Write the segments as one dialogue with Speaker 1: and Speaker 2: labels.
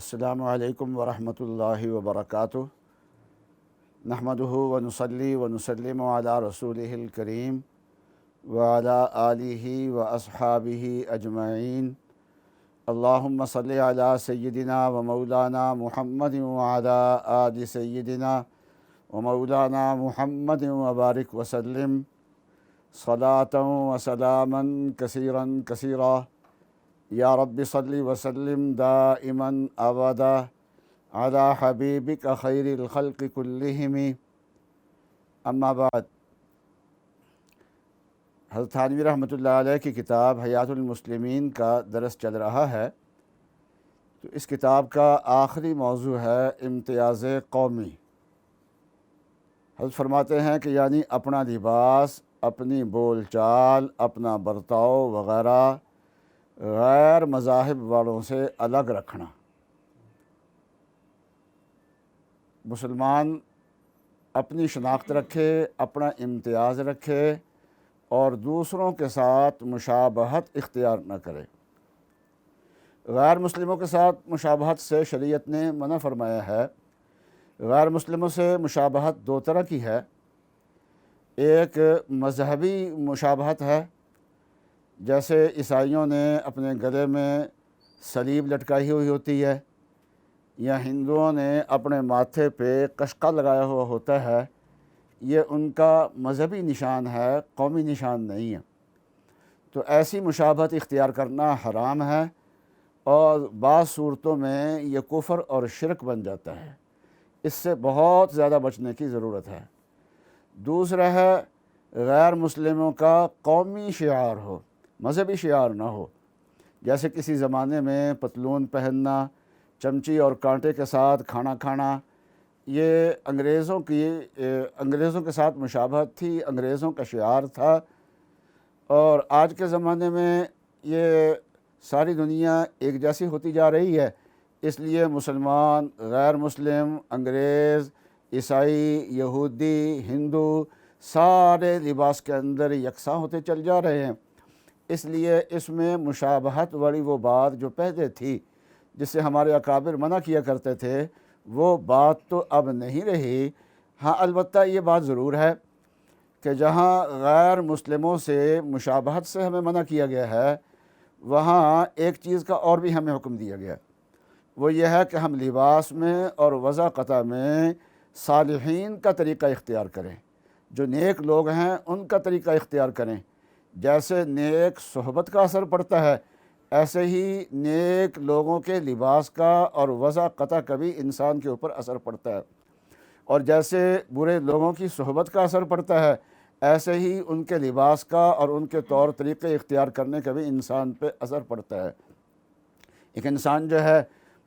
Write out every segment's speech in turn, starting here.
Speaker 1: السلام علیکم ورحمۃ اللہ وبرکاتہ۔ نحمدہ ونصلی ونسلم علی رسولہ الکریم وعلی آلہ واصحابہ اجمعین۔ اللہم صلی علی سیدنا و مولانا محمد وعلی آل سیدنا و مولانا محمد وبارک وسلم صلاۃ و سلاما کثیرا کثیرا یا رب صلی وسلم دائما ابدا علی حبیبک خیر الخلق کلہم۔ اما بعد، حضرت تھانوی رحمۃ اللہ علیہ کی کتاب حیات المسلمین کا درس چل رہا ہے، تو اس کتاب کا آخری موضوع ہے امتیاز قومی۔ حضرت فرماتے ہیں کہ یعنی اپنا لباس، اپنی بول چال، اپنا برتاؤ وغیرہ غیر مذاہب والوں سے الگ رکھنا۔ مسلمان اپنی شناخت رکھے، اپنا امتیاز رکھے اور دوسروں کے ساتھ مشابہت اختیار نہ کرے۔ غیر مسلموں کے ساتھ مشابہت سے شریعت نے منع فرمایا ہے۔ غیر مسلموں سے مشابہت دو طرح کی ہے، ایک مذہبی مشابہت ہے، جیسے عیسائیوں نے اپنے گلے میں صلیب لٹکائی ہوئی ہوتی ہے، یا ہندوؤں نے اپنے ماتھے پہ قشقہ لگایا ہوا ہوتا ہے، یہ ان کا مذہبی نشان ہے، قومی نشان نہیں ہے۔ تو ایسی مشابہت اختیار کرنا حرام ہے، اور بعض صورتوں میں یہ کفر اور شرک بن جاتا ہے۔ اس سے بہت زیادہ بچنے کی ضرورت ہے۔ دوسرا ہے غیر مسلموں کا قومی شعار ہو، مذہبی شعار نہ ہو، جیسے کسی زمانے میں پتلون پہننا، چمچی اور کانٹے کے ساتھ کھانا کھانا، یہ انگریزوں کے ساتھ مشابہت تھی، انگریزوں کا شعار تھا۔ اور آج کے زمانے میں یہ ساری دنیا ایک جیسی ہوتی جا رہی ہے، اس لیے مسلمان، غیر مسلم، انگریز، عیسائی، یہودی، ہندو سارے لباس کے اندر یکساں ہوتے چل جا رہے ہیں۔ اس لیے اس میں مشابہت والی وہ بات جو پہلے تھی، جس سے ہمارے اکابر منع کیا کرتے تھے، وہ بات تو اب نہیں رہی۔ ہاں، البتہ یہ بات ضرور ہے کہ جہاں غیر مسلموں سے مشابہت سے ہمیں منع کیا گیا ہے، وہاں ایک چیز کا اور بھی ہمیں حکم دیا گیا، وہ یہ ہے کہ ہم لباس میں اور وضاقتہ میں صالحین کا طریقہ اختیار کریں، جو نیک لوگ ہیں ان کا طریقہ اختیار کریں۔ جیسے نیک صحبت کا اثر پڑتا ہے، ایسے ہی نیک لوگوں کے لباس کا اور وضاقتہ کا بھی انسان کے اوپر اثر پڑتا ہے، اور جیسے برے لوگوں کی صحبت کا اثر پڑتا ہے، ایسے ہی ان کے لباس کا اور ان کے طور طریقے اختیار کرنے کا بھی انسان پہ اثر پڑتا ہے۔ ایک انسان جو ہے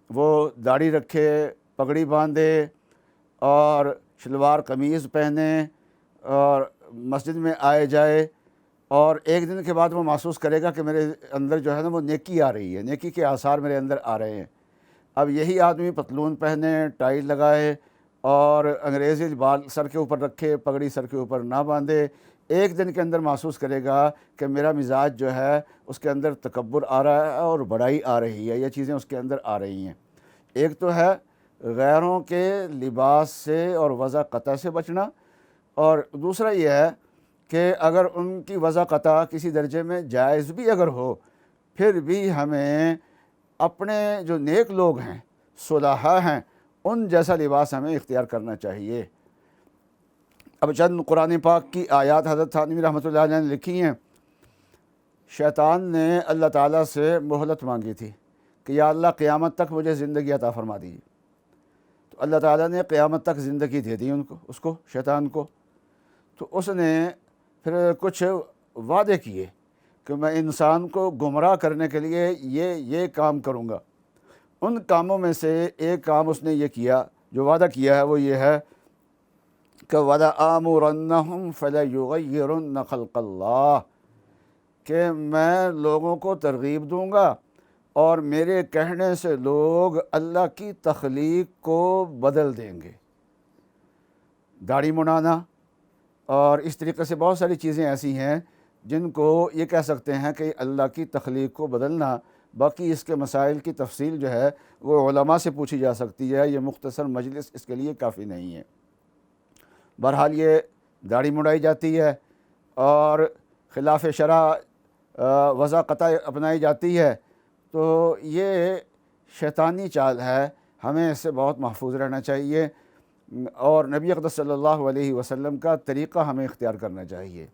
Speaker 1: وہ داڑھی رکھے، پگڑی باندھے اور شلوار قمیض پہنے اور مسجد میں آئے جائے، اور ایک دن کے بعد وہ محسوس کرے گا کہ میرے اندر جو ہے نا وہ نیکی آ رہی ہے، نیکی کے آثار میرے اندر آ رہے ہیں۔ اب یہی آدمی پتلون پہنے، ٹائی لگائے اور انگریزی بال سر کے اوپر رکھے، پگڑی سر کے اوپر نہ باندھے، ایک دن کے اندر محسوس کرے گا کہ میرا مزاج جو ہے اس کے اندر تکبر آ رہا ہے اور بڑائی آ رہی ہے، یہ چیزیں اس کے اندر آ رہی ہیں۔ ایک تو ہے غیروں کے لباس سے اور وضاقتہ سے بچنا، اور دوسرا یہ ہے کہ اگر ان کی وضاقتہ کسی درجے میں جائز بھی اگر ہو، پھر بھی ہمیں اپنے جو نیک لوگ ہیں، صلحاء ہیں، ان جیسا لباس ہمیں اختیار کرنا چاہیے۔ اب چند قرآن پاک کی آیات حضرت تھانوی رحمۃ اللہ علیہ نے لکھی ہیں۔ شیطان نے اللہ تعالیٰ سے مہلت مانگی تھی کہ یا اللہ قیامت تک مجھے زندگی عطا فرما دیجیے، تو اللہ تعالیٰ نے قیامت تک زندگی دے دی اس کو شیطان کو۔ تو اس نے پھر کچھ وعدے کیے کہ میں انسان کو گمراہ کرنے کے لیے یہ کام کروں گا۔ ان کاموں میں سے ایک کام اس نے یہ کیا، جو وعدہ کیا ہے وہ یہ ہے کہ وَلَآمُرَنَّهُمْ فَلَيُغَيِّرُنَّ خَلْقَ اللَّهِ، کہ میں لوگوں کو ترغیب دوں گا اور میرے کہنے سے لوگ اللہ کی تخلیق کو بدل دیں گے۔ داڑھی منڈانا اور اس طریقے سے بہت ساری چیزیں ایسی ہیں جن کو یہ کہہ سکتے ہیں کہ اللہ کی تخلیق کو بدلنا باقی اس کے مسائل کی تفصیل جو ہے وہ علماء سے پوچھی جا سکتی ہے، یہ مختصر مجلس اس کے لیے کافی نہیں ہے۔ بہرحال یہ داڑھی مڑائی جاتی ہے اور خلاف شرع وضع قطع اپنائی جاتی ہے، تو یہ شیطانی چال ہے، ہمیں اس سے بہت محفوظ رہنا چاہیے اور نبی اقدس صلی اللہ علیہ وسلم کا طریقہ ہمیں اختیار کرنا چاہیے۔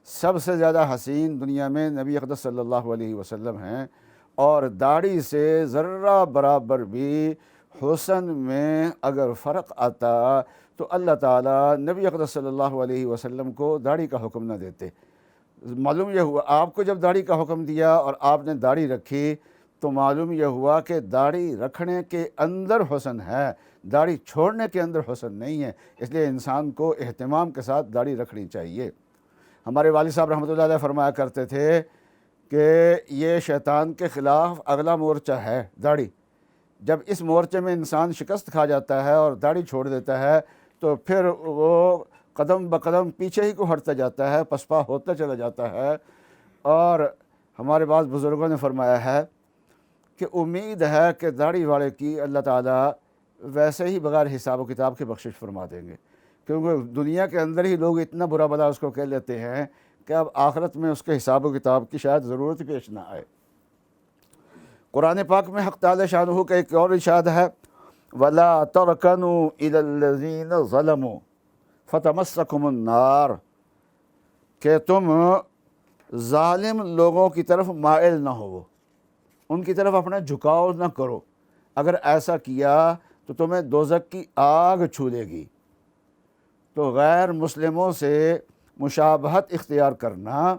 Speaker 1: سب سے زیادہ حسین دنیا میں نبی اقدس صلی اللہ علیہ وسلم ہیں، اور داڑھی سے ذرہ برابر بھی حسن میں اگر فرق آتا تو اللہ تعالیٰ نبی اقدس صلی اللہ علیہ وسلم کو داڑھی کا حکم نہ دیتے۔ معلوم یہ ہوا آپ کو جب داڑھی کا حکم دیا اور آپ نے داڑھی رکھی تو معلوم یہ ہوا کہ داڑھی رکھنے کے اندر حسن ہے، داڑھی چھوڑنے کے اندر حسن نہیں ہے، اس لیے انسان کو اہتمام کے ساتھ داڑھی رکھنی چاہیے۔ ہمارے والد صاحب رحمۃ اللہ علیہ فرمایا کرتے تھے کہ یہ شیطان کے خلاف اگلا مورچہ ہے داڑھی، جب اس مورچے میں انسان شکست کھا جاتا ہے اور داڑھی چھوڑ دیتا ہے تو پھر وہ قدم بقدم پیچھے ہی کو ہٹتا جاتا ہے، پسپا ہوتا چلا جاتا ہے۔ اور ہمارے بعض بزرگوں نے فرمایا ہے کہ امید ہے کہ داڑھی والے کی اللہ تعالیٰ ویسے ہی بغیر حساب و کتاب کی بخشش فرما دیں گے، کیونکہ دنیا کے اندر ہی لوگ اتنا برا بلا اس کو کہہ لیتے ہیں کہ اب آخرت میں اس کے حساب و کتاب کی شاید ضرورت پیش نہ آئے۔ قرآن پاک میں حق تعالی شانہ کا ایک اور ارشاد ہے، وَلَا تَرْكَنُوا إِلَى الَّذِينَ ظَلَمُوا فَتَمَسَّكُمُ النَّارُ، کہ تم ظالم لوگوں کی طرف مائل نہ ہو، ان کی طرف اپنا جھکاؤ نہ کرو، اگر ایسا کیا تو تمہیں دوزخ کی آگ چھو لے گی۔ تو غیر مسلموں سے مشابہت اختیار کرنا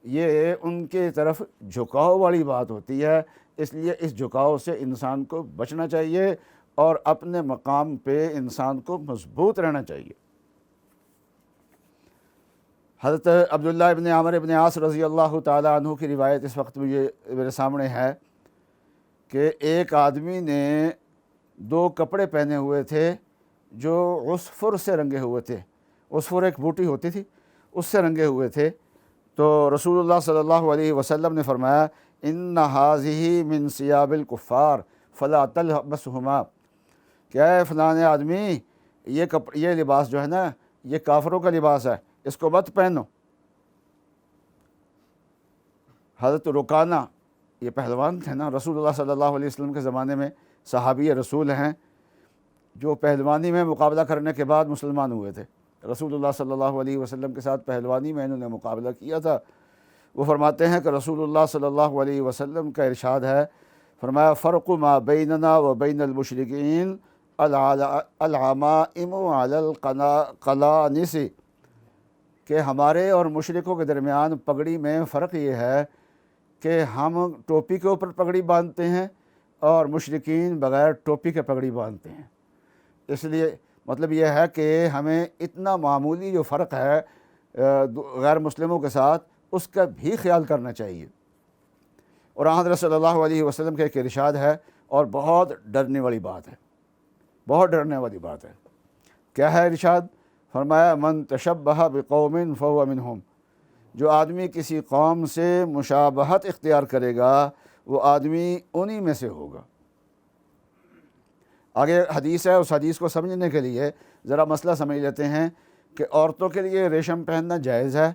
Speaker 1: یہ ان کے طرف جھکاؤ والی بات ہوتی ہے، اس لیے اس جھکاؤ سے انسان کو بچنا چاہیے اور اپنے مقام پہ انسان کو مضبوط رہنا چاہیے۔ حضرت عبداللہ ابن عمر ابن عاص رضی اللہ تعالیٰ عنہ کی روایت اس وقت مجھے میرے سامنے ہے کہ ایک آدمی نے 2 کپڑے پہنے ہوئے تھے جو عصفر سے رنگے ہوئے تھے، عصفر ایک بوٹی ہوتی تھی اس سے رنگے ہوئے تھے، تو رسول اللہ صلی اللہ علیہ وسلم نے فرمایا ان ھذہ من ثیاب الکفار فلا تلبسہما، کہ اے فلاں آدمی یہ لباس جو ہے نا یہ کافروں کا لباس ہے، اس کو مت پہنو۔ حضرت رکانہ یہ پہلوان تھے نا، رسول اللہ صلی اللہ علیہ وسلم کے زمانے میں صحابی رسول ہیں جو پہلوانی میں مقابلہ کرنے کے بعد مسلمان ہوئے تھے، رسول اللہ صلی اللہ علیہ وسلم کے ساتھ پہلوانی میں انہوں نے مقابلہ کیا تھا۔ وہ فرماتے ہیں کہ رسول اللہ صلی اللہ علیہ وسلم کا ارشاد ہے، فرمایا فرق ما بیننا و بین المشرکین العمائم علی القلانس، کہ ہمارے اور مشرکوں کے درمیان پگڑی میں فرق یہ ہے کہ ہم ٹوپی کے اوپر پگڑی باندھتے ہیں اور مشرکین بغیر ٹوپی کے پگڑی باندھتے ہیں۔ اس لیے مطلب یہ ہے کہ ہمیں اتنا معمولی جو فرق ہے غیر مسلموں کے ساتھ اس کا بھی خیال کرنا چاہیے۔ اور حضرت صلی اللہ علیہ وسلم کا ایک ارشاد ہے اور بہت ڈرنے والی بات ہے، بہت ڈرنے والی بات ہے۔ کیا ہے ارشاد؟ فرمایا من تشبہ بقوم فہو منہم، جو آدمی کسی قوم سے مشابہت اختیار کرے گا وہ آدمی انہی میں سے ہوگا۔ آگے حدیث ہے، اس حدیث کو سمجھنے کے لیے ذرا مسئلہ سمجھ لیتے ہیں کہ عورتوں کے لیے ریشم پہننا جائز ہے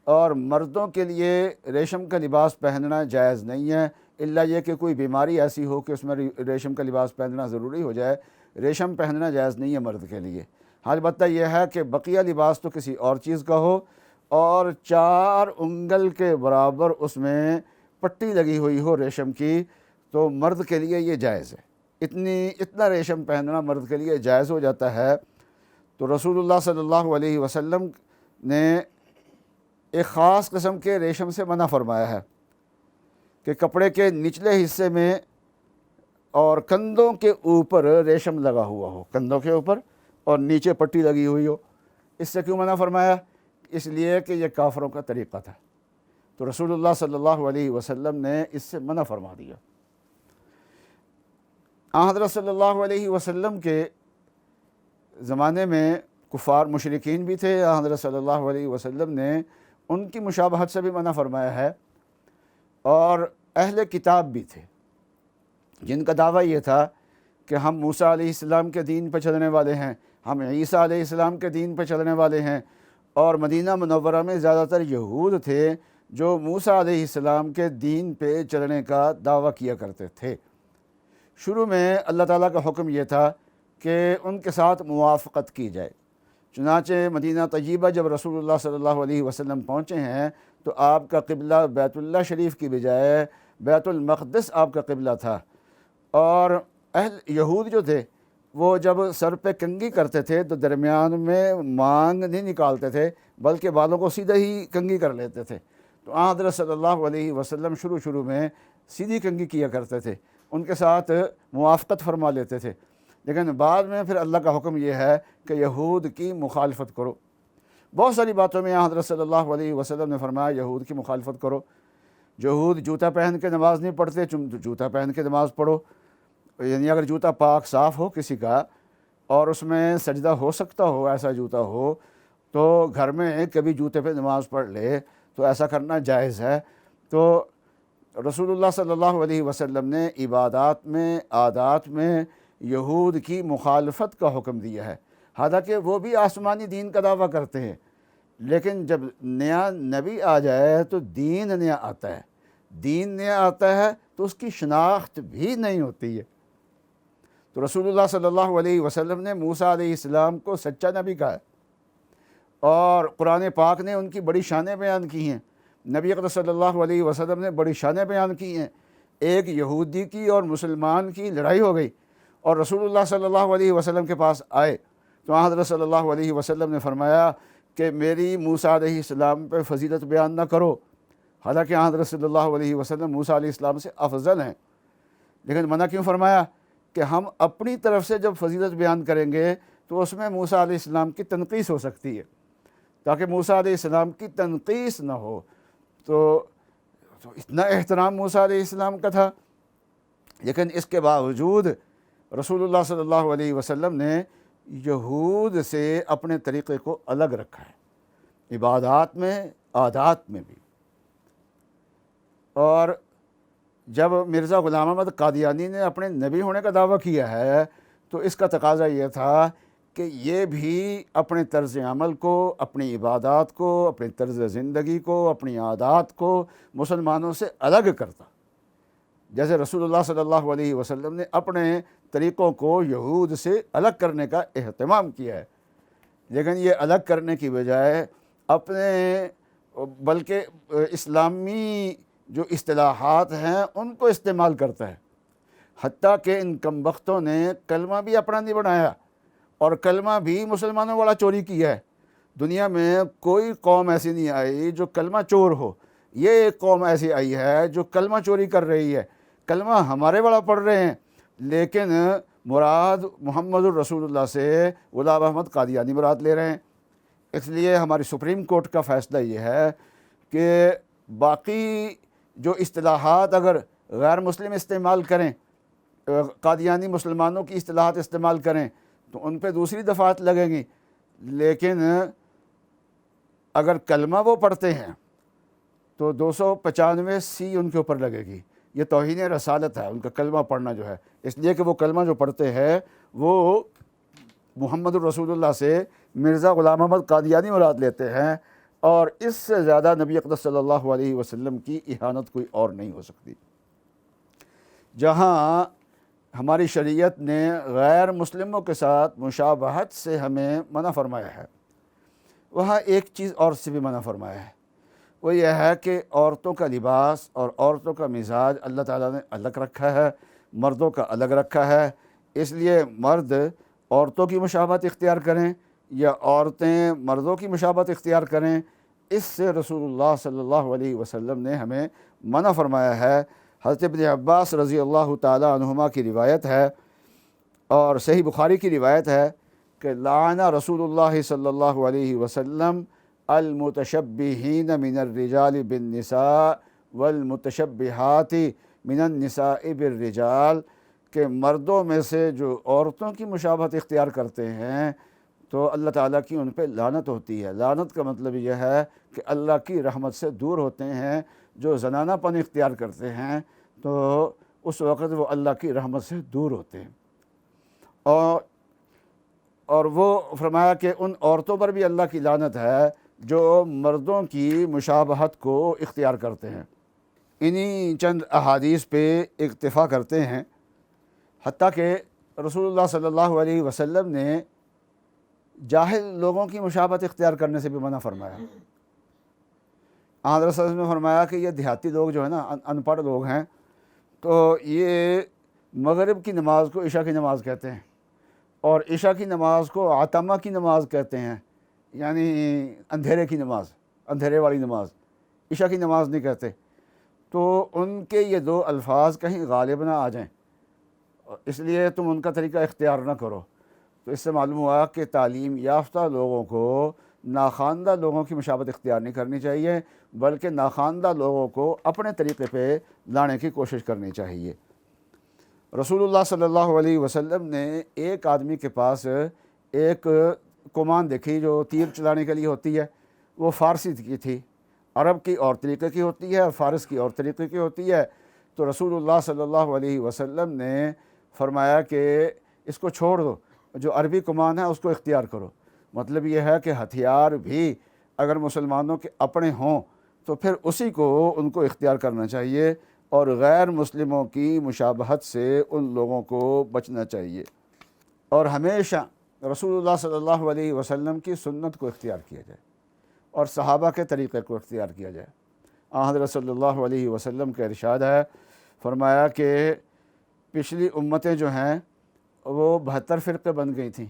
Speaker 1: اور مردوں کے لیے ریشم کا لباس پہننا جائز نہیں ہے، الا یہ کہ کوئی بیماری ایسی ہو کہ اس میں ریشم کا لباس پہننا ضروری ہو جائے، ریشم پہننا جائز نہیں ہے مرد کے لیے۔ ہاں البتہ یہ ہے کہ بقیہ لباس تو کسی اور چیز کا ہو اور 4 انگل کے برابر اس میں پٹی لگی ہوئی ہو ریشم کی، تو مرد کے لیے یہ جائز ہے، اتنا ریشم پہننا مرد کے لیے جائز ہو جاتا ہے۔ تو رسول اللہ صلی اللہ علیہ وسلم نے ایک خاص قسم کے ریشم سے منع فرمایا ہے کہ کپڑے کے نچلے حصے میں اور کندھوں کے اوپر ریشم لگا ہوا ہو، کندھوں کے اوپر اور نیچے پٹی لگی ہوئی ہو۔ اس سے کیوں منع فرمایا؟ اس لیے کہ یہ کافروں کا طریقہ تھا، تو رسول اللہ صلی اللہ علیہ وسلم نے اس سے منع فرما دیا۔ حضرت صلی اللہ علیہ وسلم کے زمانے میں کفار مشرکین بھی تھے، حضرت صلی اللہ علیہ وسلم نے ان کی مشابہت سے بھی منع فرمایا ہے، اور اہل کتاب بھی تھے جن کا دعویٰ یہ تھا کہ ہم موسیٰ علیہ السلام کے دین پہ چلنے والے ہیں، ہم عیسیٰ علیہ السلام کے دین پہ چلنے والے ہیں، اور مدینہ منورہ میں زیادہ تر یہود تھے جو موسیٰ علیہ السلام کے دین پہ چلنے کا دعویٰ کیا کرتے تھے۔ شروع میں اللہ تعالیٰ کا حکم یہ تھا کہ ان کے ساتھ موافقت کی جائے، چنانچہ مدینہ طیبہ جب رسول اللہ صلی اللہ علیہ وسلم پہنچے ہیں تو آپ کا قبلہ بیت اللہ شریف کی بجائے بیت المقدس آپ کا قبلہ تھا، اور اہل یہود جو تھے وہ جب سر پہ کنگھی کرتے تھے تو درمیان میں مانگ نہیں نکالتے تھے بلکہ بالوں کو سیدھا ہی کنگھی کر لیتے تھے۔ تو حضرت صلی اللہ علیہ وسلم شروع میں سیدھی کنگھی کیا کرتے تھے، ان کے ساتھ موافقت فرما لیتے تھے، لیکن بعد میں پھر اللہ کا حکم یہ ہے کہ یہود کی مخالفت کرو۔ بہت ساری باتوں میں حضرت صلی اللہ علیہ وسلم نے فرمایا یہود کی مخالفت کرو۔ یہود جوتا پہن کے نماز نہیں پڑھتے، تم جوتا پہن کے نماز پڑھو، یعنی اگر جوتا پاک صاف ہو کسی کا اور اس میں سجدہ ہو سکتا ہو، ایسا جوتا ہو، تو گھر میں کبھی جوتے پہ نماز پڑھ لے تو ایسا کرنا جائز ہے۔ تو رسول اللہ صلی اللہ علیہ وسلم نے عبادات میں، عادات میں یہود کی مخالفت کا حکم دیا ہے، حالانکہ وہ بھی آسمانی دین کا دعویٰ کرتے ہیں، لیکن جب نیا نبی آ جائے تو دین نیا آتا ہے، دین نیا آتا ہے تو اس کی شناخت بھی نہیں ہوتی ہے۔ تو رسول اللہ صلی اللہ علیہ وسلم نے موسیٰ علیہ السلام کو سچا نبی کہا ہے، اور قرآن پاک نے ان کی بڑی شانیں بیان کی ہیں، نبی اکرم صلی اللہ علیہ وسلم نے بڑی شانیں بیان کی ہیں۔ ایک یہودی کی اور مسلمان کی لڑائی ہو گئی اور رسول اللہ صلی اللہ علیہ وسلم کے پاس آئے تو حضرت صلی اللہ علیہ وسلم نے فرمایا کہ میری موسیٰ علیہ السلام پہ فضیلت بیان نہ کرو، حالانکہ حضرت صلی اللہ علیہ وسلم موسیٰ علیہ السلام سے افضل ہیں، لیکن منع کیوں فرمایا کہ ہم اپنی طرف سے جب فضیلت بیان کریں گے تو اس میں موسیٰ علیہ السلام کی تنقیص ہو سکتی ہے، تاکہ موسیٰ علیہ السلام کی تنقیص نہ ہو۔ تو اتنا احترام موسیٰ علیہ السلام کا تھا، لیکن اس کے باوجود رسول اللہ صلی اللہ علیہ وسلم نے یہود سے اپنے طریقے کو الگ رکھا ہے، عبادات میں، عادات میں بھی۔ اور جب مرزا غلام احمد قادیانی نے اپنے نبی ہونے کا دعویٰ کیا ہے تو اس کا تقاضا یہ تھا کہ یہ بھی اپنے طرز عمل کو، اپنی عبادات کو، اپنی طرز زندگی کو، اپنی عادات کو مسلمانوں سے الگ کرتا، جیسے رسول اللہ صلی اللہ علیہ وسلم نے اپنے طریقوں کو یہود سے الگ کرنے کا اہتمام کیا ہے، لیکن یہ الگ کرنے کی بجائے اپنے بلکہ اسلامی جو اصطلاحات ہیں ان کو استعمال کرتا ہے، حتیٰ کہ ان کم بختوں نے کلمہ بھی اپنا نہیں بنایا اور کلمہ بھی مسلمانوں والا چوری کیا ہے۔ دنیا میں کوئی قوم ایسی نہیں آئی جو کلمہ چور ہو، یہ ایک قوم ایسی آئی ہے جو کلمہ چوری کر رہی ہے، کلمہ ہمارے والا پڑھ رہے ہیں، لیکن مراد محمد الرسول اللہ سے غلام احمد قادیانی مراد لے رہے ہیں۔ اس لیے ہماری سپریم کورٹ کا فیصلہ یہ ہے کہ باقی جو اصطلاحات اگر غیر مسلم استعمال کریں، قادیانی مسلمانوں کی اصطلاحات استعمال کریں تو ان پہ دوسری دفعات لگیں گی، لیکن اگر کلمہ وہ پڑھتے ہیں تو 295 ان کے اوپر لگے گی۔ یہ توہین رسالت ہے ان کا کلمہ پڑھنا جو ہے، اس لیے کہ وہ کلمہ جو پڑھتے ہیں وہ محمد الرسول اللہ سے مرزا غلام احمد قادیانی مراد لیتے ہیں، اور اس سے زیادہ نبی اقدس صلی اللہ علیہ وسلم کی اہانت کوئی اور نہیں ہو سکتی۔ جہاں ہماری شریعت نے غیر مسلموں کے ساتھ مشابہت سے ہمیں منع فرمایا ہے، وہاں ایک چیز اور سے بھی منع فرمایا ہے، وہ یہ ہے کہ عورتوں کا لباس اور عورتوں کا مزاج اللہ تعالیٰ نے الگ رکھا ہے، مردوں کا الگ رکھا ہے، اس لیے مرد عورتوں کی مشابہت اختیار کریں یا عورتیں مردوں کی مشابہت اختیار کریں، اس سے رسول اللہ صلی اللہ علیہ وسلم نے ہمیں منع فرمایا ہے۔ حضرت ابن عباس رضی اللہ تعالیٰ عنہما کی روایت ہے اور صحیح بخاری کی روایت ہے کہ لعن رسول اللہ صلی اللہ علیہ وسلم المتشبہین من الرجال بالنساء والمتشبہات من النساء بالرجال، کہ مردوں میں سے جو عورتوں کی مشابہت اختیار کرتے ہیں تو اللہ تعالیٰ کی ان پہ لعنت ہوتی ہے۔ لعنت کا مطلب یہ ہے کہ اللہ کی رحمت سے دور ہوتے ہیں۔ جو زنانہ پن اختیار کرتے ہیں تو اس وقت وہ اللہ کی رحمت سے دور ہوتے ہیں۔ اور وہ فرمایا کہ ان عورتوں پر بھی اللہ کی لعنت ہے جو مردوں کی مشابہت کو اختیار کرتے ہیں۔ انہی چند احادیث پہ اکتفا کرتے ہیں، حتیٰ کہ رسول اللہ صلی اللہ علیہ وسلم نے جاہل لوگوں کی مشابہت اختیار کرنے سے بھی منع فرمایا۔ حضرت صلی اللہ علیہ وسلم نے فرمایا کہ یہ دیہاتی لوگ جو ہے نا، ان پڑھ لوگ ہیں، تو یہ مغرب کی نماز کو عشاء کی نماز کہتے ہیں، اور عشاء کی نماز کو عتمہ کی نماز کہتے ہیں، یعنی اندھیرے کی نماز، اندھیرے والی نماز، عشاء کی نماز نہیں کہتے۔ تو ان کے یہ دو الفاظ کہیں غالب نہ آ جائیں، اس لیے تم ان کا طریقہ اختیار نہ کرو۔ تو اس سے معلوم ہوا کہ تعلیم یافتہ لوگوں کو ناخواندہ لوگوں کی مشابہت اختیار نہیں کرنی چاہیے، بلکہ ناخواندہ لوگوں کو اپنے طریقے پہ لانے کی کوشش کرنی چاہیے۔ رسول اللہ صلی اللہ علیہ وسلم نے ایک آدمی کے پاس ایک کمان دیکھی جو تیر چلانے کے لیے ہوتی ہے، وہ فارسی کی تھی، عرب کی اور طریقے کی ہوتی ہے اور فارس کی اور طریقے کی ہوتی ہے۔ تو رسول اللہ صلی اللہ علیہ وسلم نے فرمایا کہ اس کو چھوڑ دو، جو عربی کمان ہے اس کو اختیار کرو۔ مطلب یہ ہے کہ ہتھیار بھی اگر مسلمانوں کے اپنے ہوں تو پھر اسی کو ان کو اختیار کرنا چاہیے، اور غیر مسلموں کی مشابہت سے ان لوگوں کو بچنا چاہیے، اور ہمیشہ رسول اللہ صلی اللہ علیہ وسلم کی سنت کو اختیار کیا جائے اور صحابہ کے طریقے کو اختیار کیا جائے۔ حضرت صلی اللہ علیہ وسلم کا ارشاد ہے، فرمایا کہ پچھلی امتیں جو ہیں وہ 72 فرقے بن گئی تھیں،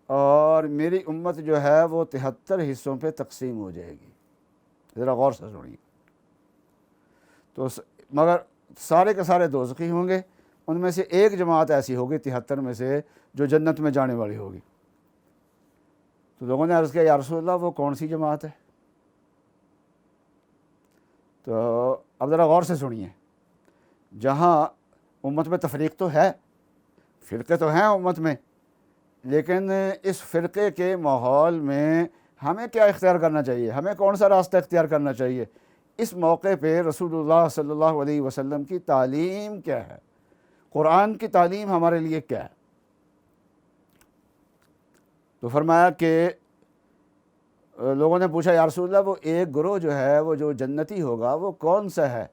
Speaker 1: اور میری امت جو ہے وہ 73 حصوں پہ تقسیم ہو جائے گی۔ ذرا غور سے سنیے۔ تو مگر سارے کے سارے دوزخی ہوں گے، ان میں سے ایک جماعت ایسی ہوگی 73 میں سے جو جنت میں جانے والی ہوگی۔ تو لوگوں نے عرض کیا یا رسول اللہ وہ کون سی جماعت ہے؟ تو اب ذرا غور سے سنیے، جہاں امت میں تفریق تو ہے، فرقے تو ہیں امت میں، لیکن اس فرقے کے ماحول میں ہمیں کیا اختیار کرنا چاہیے، ہمیں کون سا راستہ اختیار کرنا چاہیے؟ اس موقع پہ رسول اللہ صلی اللہ علیہ وسلم کی تعلیم کیا ہے، قرآن کی تعلیم ہمارے لیے کیا ہے؟ تو فرمایا کہ لوگوں نے پوچھا یا رسول اللہ وہ ایک گروہ جو ہے وہ جو جنتی ہوگا وہ کون سا ہے؟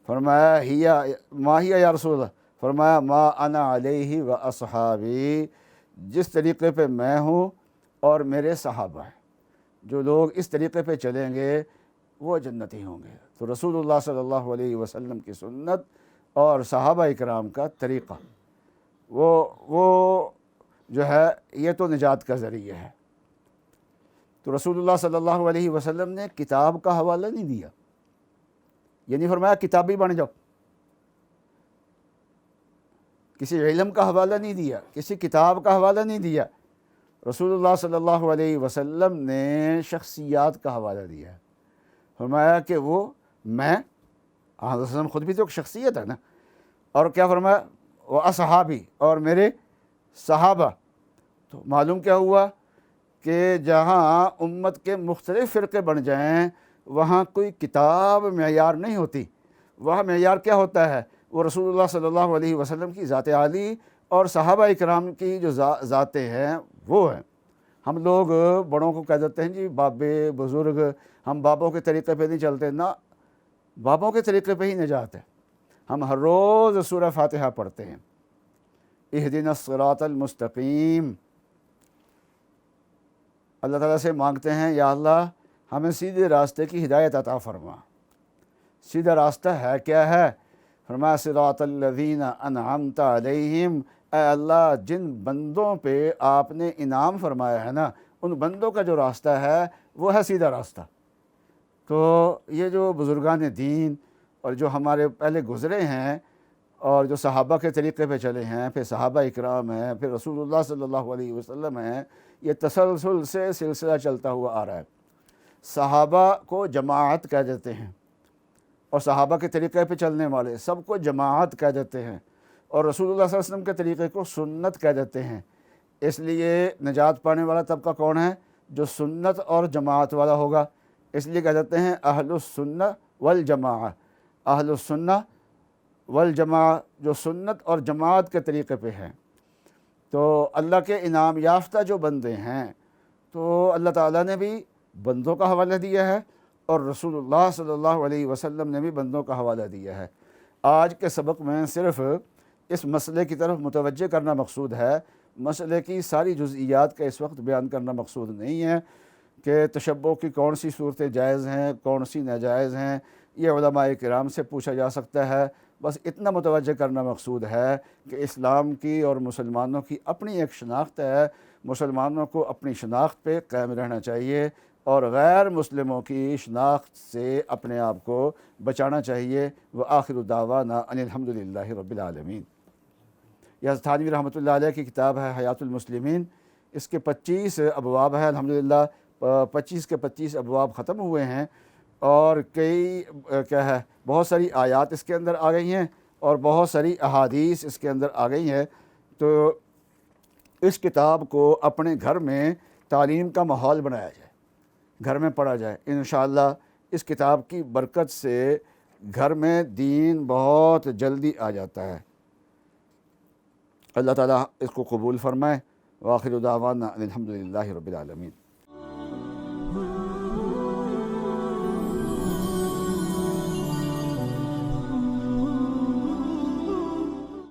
Speaker 1: فرمایا ما ہی یا رسول اللہ، فرمایا ما انا علیہ و اصحابی، جس طریقے پہ میں ہوں اور میرے صحابہ ہیں، جو لوگ اس طریقے پہ چلیں گے وہ جنتی ہوں گے۔ تو رسول اللہ صلی اللہ علیہ وسلم کی سنت اور صحابہ اکرام کا طریقہ وہ جو ہے یہ تو نجات کا ذریعہ ہے۔ تو رسول اللہ صلی اللہ علیہ وسلم نے کتاب کا حوالہ نہیں دیا، یہ نہیں فرمایا کتابی بن جاؤ، کسی علم کا حوالہ نہیں دیا، کسی کتاب کا حوالہ نہیں دیا۔ رسول اللہ صلی اللہ علیہ وسلم نے شخصیات کا حوالہ دیا ہے۔ فرمایا کہ وہ میں، حضرت وسلم خود بھی تو ایک شخصیت ہے نا، اور کیا فرمایا وہ اصحابی، اور میرے صحابہ۔ تو معلوم کیا ہوا کہ جہاں امت کے مختلف فرقے بن جائیں وہاں کوئی کتاب معیار نہیں ہوتی، وہاں معیار کیا ہوتا ہے؟ وہ رسول اللہ صلی اللہ علیہ وسلم کی ذات عالی اور صحابہ اکرام کی جو ذاتیں ہیں وہ ہیں۔ ہم لوگ بڑوں کو کہہ دیتے ہیں جی بابے بزرگ، ہم بابوں کے طریقے پہ نہیں چلتے، نہ، بابوں کے طریقے پہ ہی نجات ہے۔ ہم ہر روز سورہ فاتحہ پڑھتے ہیں، اہدنا الصراط المستقیم، اللہ تعالیٰ سے مانگتے ہیں یا اللہ ہمیں سیدھے راستے کی ہدایت عطا فرما۔ سیدھا راستہ ہے کیا ہے؟ فرمایا صراط الذین انعمت علیہم، اے اللہ جن بندوں پہ آپ نے انعام فرمایا ہے نا، ان بندوں کا جو راستہ ہے وہ ہے سیدھا راستہ۔ تو یہ جو بزرگان دین اور جو ہمارے پہلے گزرے ہیں اور جو صحابہ کے طریقے پہ چلے ہیں، پھر صحابہ اکرام ہیں، پھر رسول اللہ صلی اللہ علیہ وسلم ہیں، یہ تسلسل سے سلسلہ چلتا ہوا آ رہا ہے۔ صحابہ کو جماعت کہہ دیتے ہیں، اور صحابہ کے طریقے پہ چلنے والے سب کو جماعت کہہ دیتے ہیں، اور رسول اللہ صلی اللہ علیہ وسلم کے طریقے کو سنت کہہ دیتے ہیں۔ اس لیے نجات پانے والا طبقہ کون ہے؟ جو سنت اور جماعت والا ہوگا۔ اس لیے کہہ دیتے ہیں اہل السنہ والجماعہ، اہل السنہ والجماعہ، جو سنت اور جماعت کے طریقے پہ ہیں۔ تو اللہ کے انعام یافتہ جو بندے ہیں، تو اللہ تعالیٰ نے بھی بندوں کا حوالہ دیا ہے اور رسول اللہ صلی اللہ علیہ وسلم نے بھی بندوں کا حوالہ دیا ہے۔ آج کے سبق میں صرف اس مسئلے کی طرف متوجہ کرنا مقصود ہے، مسئلے کی ساری جزئیات کا اس وقت بیان کرنا مقصود نہیں ہے کہ تشبہ کی کون سی صورتیں جائز ہیں، کون سی ناجائز ہیں، یہ علماء کرام سے پوچھا جا سکتا ہے۔ بس اتنا متوجہ کرنا مقصود ہے کہ اسلام کی اور مسلمانوں کی اپنی ایک شناخت ہے، مسلمانوں کو اپنی شناخت پہ قائم رہنا چاہیے اور غیر مسلموں کی شناخت سے اپنے آپ کو بچانا چاہیے۔ وآخر دعوانا ان الحمد للہ رب العالمین۔ یہ تھانوی رحمۃ اللہ علیہ کی کتاب ہے حیات المسلمین، اس کے 25 ابواب ہیں، الحمدللہ 25 کے 25 ابواب ختم ہوئے ہیں، اور کئی بہت ساری آیات اس کے اندر آ گئی ہیں اور بہت ساری احادیث اس کے اندر آ گئی ہیں۔ تو اس کتاب کو اپنے گھر میں تعلیم کا ماحول بنایا جائے، گھر میں پڑھا جائے۔ انشاءاللہ اس کتاب کی برکت سے گھر میں دین بہت جلدی آ جاتا ہے۔ اللہ تعالیٰ اس کو قبول فرمائے۔ وآخر دعوانا ان الحمد للہ رب العالمین۔